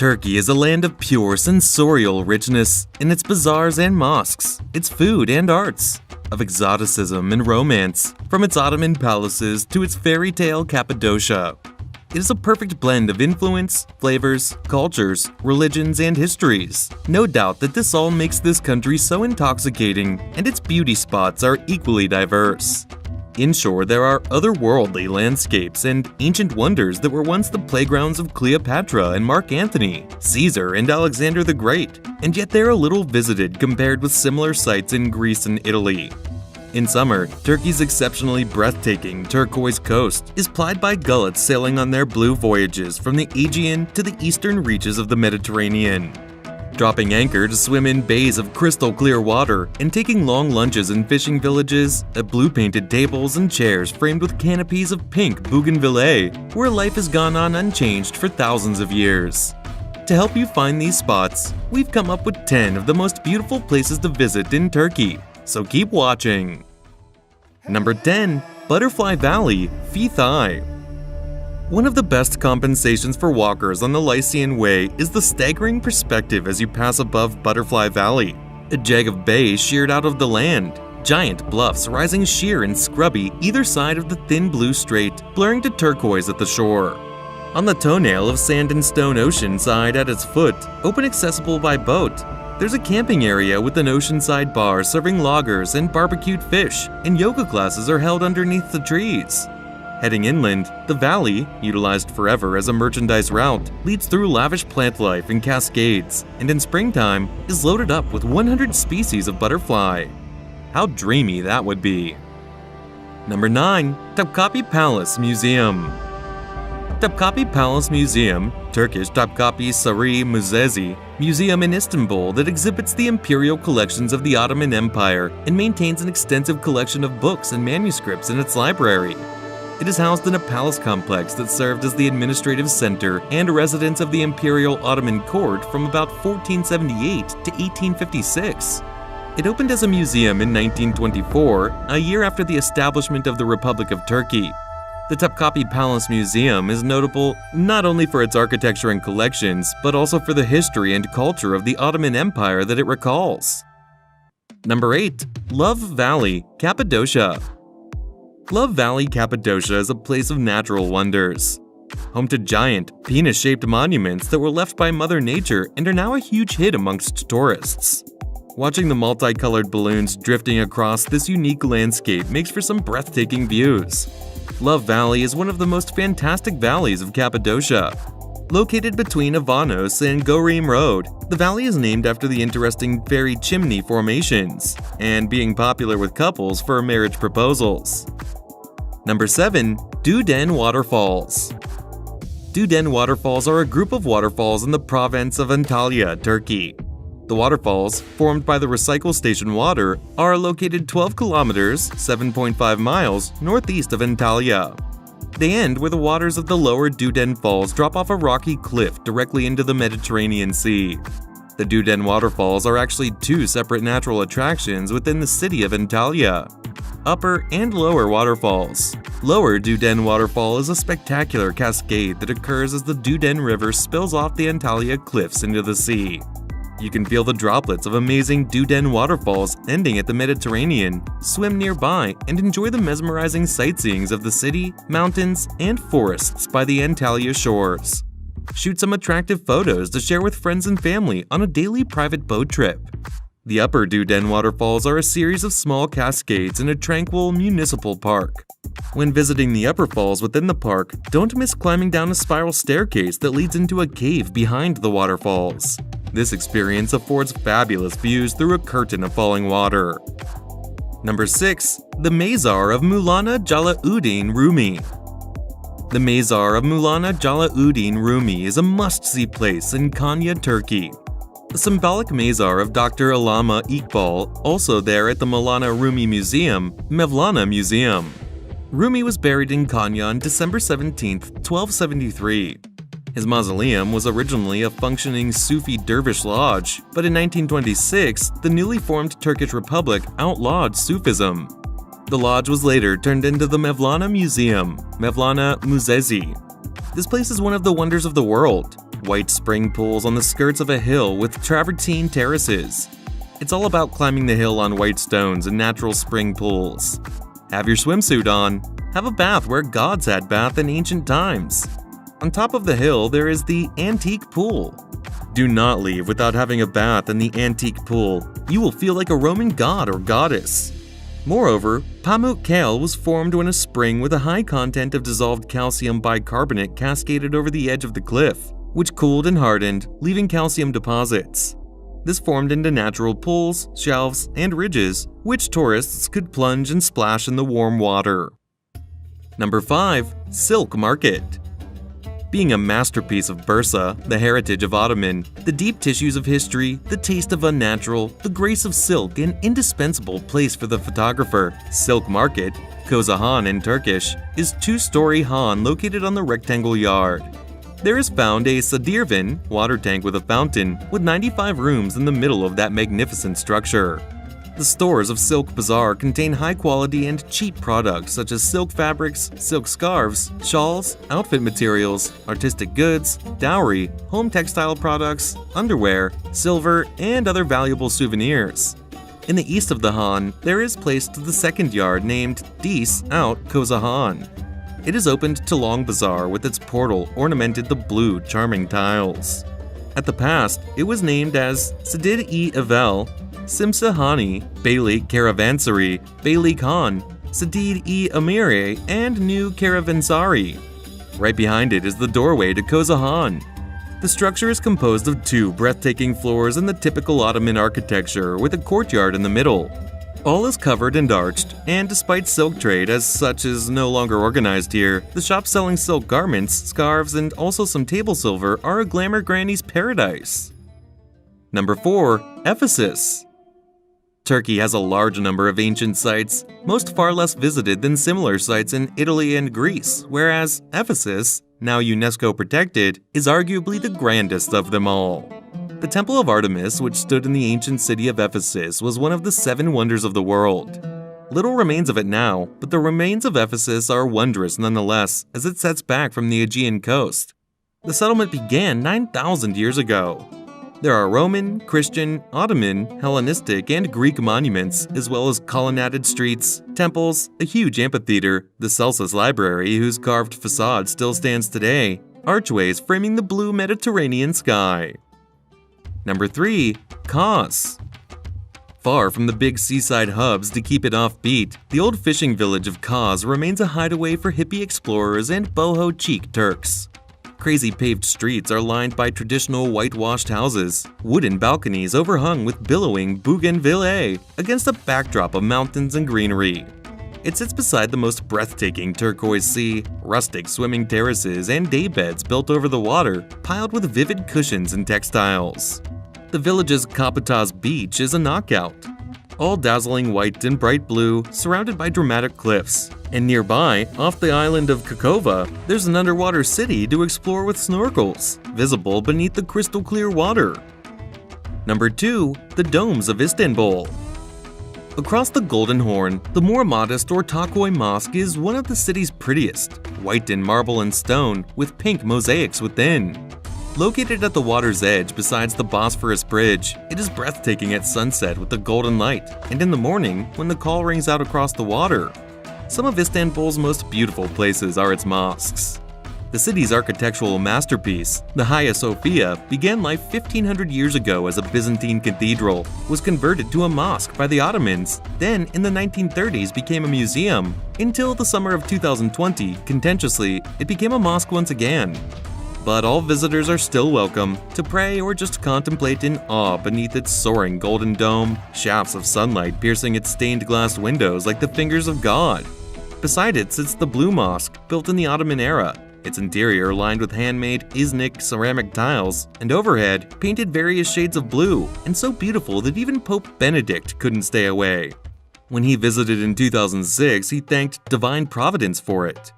Turkey is a land of pure sensorial richness in its bazaars and mosques, its food and arts, of exoticism and romance, from its Ottoman palaces to its fairy tale Cappadocia. It is a perfect blend of influence, flavors, cultures, religions, and histories. No doubt that this all makes this country so intoxicating, and its beauty spots are equally diverse. Inshore, there are otherworldly landscapes and ancient wonders that were once the playgrounds of Cleopatra and Mark Antony, Caesar and Alexander the Great, and yet they are little visited compared with similar sites in Greece and Italy. In summer, Turkey's exceptionally breathtaking turquoise coast is plied by gullets sailing on their blue voyages from the Aegean to the eastern reaches of the Mediterranean. Dropping anchor to swim in bays of crystal clear water and taking long lunches in fishing villages, at blue-painted tables and chairs framed with canopies of pink bougainvillea, where life has gone on unchanged for thousands of years. To help you find these spots, we've come up with 10 of the most beautiful places to visit in Turkey, so keep watching. Number 10. Butterfly Valley, Fethiye. One of the best compensations for walkers on the Lycian Way is the staggering perspective as you pass above Butterfly Valley, a jag of bay sheared out of the land, giant bluffs rising sheer and scrubby either side of the thin blue strait, blurring to turquoise at the shore. On the toenail of sand and stone ocean side at its foot, open accessible by boat, there's a camping area with an oceanside bar serving lagers and barbecued fish, and yoga classes are held underneath the trees. Heading inland, the valley, utilized forever as a merchandise route, leads through lavish plant life and cascades, and in springtime is loaded up with 100 species of butterfly. How dreamy that would be. Number 9. Topkapi Palace Museum. Topkapi Palace Museum, Turkish Topkapi Sarayı Müzesi, museum in Istanbul that exhibits the imperial collections of the Ottoman Empire and maintains an extensive collection of books and manuscripts in its library. It is housed in a palace complex that served as the administrative center and residence of the Imperial Ottoman Court from about 1478 to 1856. It opened as a museum in 1924, a year after the establishment of the Republic of Turkey. The Topkapi Palace Museum is notable not only for its architecture and collections, but also for the history and culture of the Ottoman Empire that it recalls. Number 8. Love Valley, Cappadocia. Love Valley, Cappadocia is a place of natural wonders. Home to giant, penis-shaped monuments that were left by Mother Nature and are now a huge hit amongst tourists. Watching the multicolored balloons drifting across this unique landscape makes for some breathtaking views. Love Valley is one of the most fantastic valleys of Cappadocia. Located between Avanos and Gorim Road, the valley is named after the interesting fairy chimney formations, and being popular with couples for marriage proposals. Number 7. Duden Waterfalls. Duden Waterfalls are a group of waterfalls in the province of Antalya, Turkey. The waterfalls, formed by the recycle station water, are located 12 kilometers (7.5 miles) northeast of Antalya. They end where the waters of the lower Duden Falls drop off a rocky cliff directly into the Mediterranean Sea. The Duden Waterfalls are actually two separate natural attractions within the city of Antalya. Upper and lower waterfalls. Lower Duden Waterfall is a spectacular cascade that occurs as the Duden River spills off the Antalya cliffs into the sea. You can feel the droplets of amazing Duden waterfalls ending at the Mediterranean, swim nearby, and enjoy the mesmerizing sightseeings of the city, mountains, and forests by the Antalya shores. Shoot some attractive photos to share with friends and family on a daily private boat trip. The upper Duden waterfalls are a series of small cascades in a tranquil municipal park. When visiting the upper falls within the park, don't miss climbing down a spiral staircase that leads into a cave behind the waterfalls. This experience affords fabulous views through a curtain of falling water. Number 6. The Mazar of Maulana Jalauddin Rumi. The Mazar of Maulana Jalauddin Rumi is a must-see place in Konya, Turkey. The symbolic Mazar of Dr. Allama Iqbal, also there at the Maulana Rumi Museum, Mevlana Museum. Rumi was buried in Konya on December 17, 1273. His mausoleum was originally a functioning Sufi dervish lodge, but in 1926, the newly formed Turkish Republic outlawed Sufism. The lodge was later turned into the Mevlana Museum, Mevlana Müzesi. This place is one of the wonders of the world. white spring pools on the skirts of a hill with travertine terraces. It's all about climbing the hill on white stones and natural spring pools. Have your swimsuit on. Have a bath where gods had bath in ancient times. On top of the hill, there is the antique pool. Do not leave without having a bath in the antique pool. You will feel like a Roman god or goddess. Moreover, Pamuk Kale was formed when a spring with a high content of dissolved calcium bicarbonate cascaded over the edge of the cliff, which cooled and hardened, leaving calcium deposits. This formed into natural pools, shelves, and ridges, which tourists could plunge and splash in the warm water. Number 5. Silk Market. Being a masterpiece of Bursa, the heritage of Ottoman, the deep tissues of history, the taste of unnatural, the grace of silk, an indispensable place for the photographer, Silk Market, Koza Han in Turkish, is two-story han located on the rectangle yard. There is found a Sadirvan, water tank with a fountain, with 95 rooms in the middle of that magnificent structure. The stores of Silk Bazaar contain high-quality and cheap products such as silk fabrics, silk scarves, shawls, outfit materials, artistic goods, dowry, home textile products, underwear, silver, and other valuable souvenirs. In the east of the Han, there is placed the second yard named Dis Out Koza Han. It is opened to Long Bazaar with its portal ornamented the blue, charming tiles. At the past, it was named as Sadid-e-Avel, Simsahani, Bailey Caravansary, Bailey Khan, Sadid-e-Amire, and New Caravansary. Right behind it is the doorway to Koza Han. The structure is composed of 2 breathtaking floors in the typical Ottoman architecture with a courtyard in the middle. All is covered and arched, and despite silk trade as such is no longer organized here, the shops selling silk garments, scarves, and also some table silver are a glamour granny's paradise. Number 4. Ephesus. Turkey has a large number of ancient sites, most far less visited than similar sites in Italy and Greece, whereas Ephesus, now UNESCO protected, is arguably the grandest of them all. The Temple of Artemis, which stood in the ancient city of Ephesus, was one of the 7 wonders of the world. Little remains of it now, but the remains of Ephesus are wondrous nonetheless, as it sets back from the Aegean coast. The settlement began 9,000 years ago. There are Roman, Christian, Ottoman, Hellenistic, and Greek monuments, as well as colonnaded streets, temples, a huge amphitheater, the Celsus Library, whose carved facade still stands today, archways framing the blue Mediterranean sky. Number 3. Kos. Far from the big seaside hubs to keep it offbeat, the old fishing village of Kos remains a hideaway for hippie explorers and boho chic Turks. Crazy paved streets are lined by traditional whitewashed houses, wooden balconies overhung with billowing bougainvillea against a backdrop of mountains and greenery. It sits beside the most breathtaking turquoise sea, rustic swimming terraces, and daybeds built over the water, piled with vivid cushions and textiles. The village's Kapitas beach is a knockout, all dazzling white and bright blue, surrounded by dramatic cliffs. And nearby, off the island of Kakova, there's an underwater city to explore with snorkels, visible beneath the crystal clear water. Number 2. The Domes of Istanbul. Across the Golden Horn, the more modest Ortaköy Mosque is one of the city's prettiest, white in marble and stone, with pink mosaics within. Located at the water's edge besides the Bosphorus Bridge, it is breathtaking at sunset with the golden light, and in the morning when the call rings out across the water. Some of Istanbul's most beautiful places are its mosques. The city's architectural masterpiece, the Hagia Sophia, began life 1,500 years ago as a Byzantine cathedral, was converted to a mosque by the Ottomans, then in the 1930s became a museum, until the summer of 2020, contentiously, it became a mosque once again. But all visitors are still welcome to pray or just contemplate in awe beneath its soaring golden dome, shafts of sunlight piercing its stained glass windows like the fingers of God. Beside it sits the Blue Mosque, built in the Ottoman era, its interior lined with handmade Iznik ceramic tiles, and overhead painted various shades of blue, and so beautiful that even Pope Benedict couldn't stay away. When he visited in 2006, he thanked Divine Providence for it.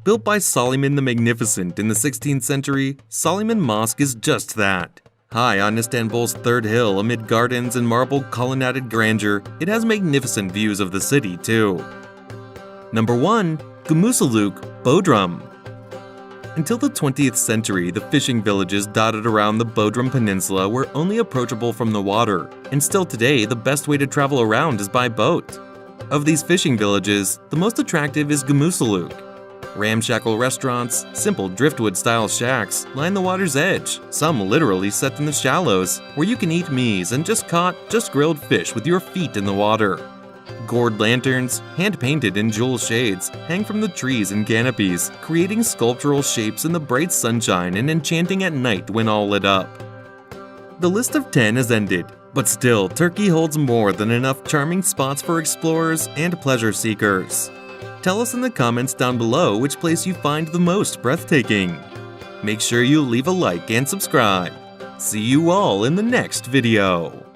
Built by Suleiman the Magnificent in the 16th century, Suleiman Mosque is just that. High on Istanbul's third hill amid gardens and marble colonnaded grandeur, it has magnificent views of the city too. Number 1. Gumusuluk, Bodrum. Until the 20th century, the fishing villages dotted around the Bodrum Peninsula were only approachable from the water, and still today, the best way to travel around is by boat. Of these fishing villages, the most attractive is Gamusaluk. Ramshackle restaurants, simple driftwood-style shacks line the water's edge, some literally set in the shallows, where you can eat mies and just grilled fish with your feet in the water. Gourd lanterns, hand-painted in jewel shades, hang from the trees and canopies, creating sculptural shapes in the bright sunshine and enchanting at night when all lit up. The list of 10 has ended, but still, Turkey holds more than enough charming spots for explorers and pleasure seekers. Tell us in the comments down below which place you find the most breathtaking. Make sure you leave a like and subscribe. See you all in the next video.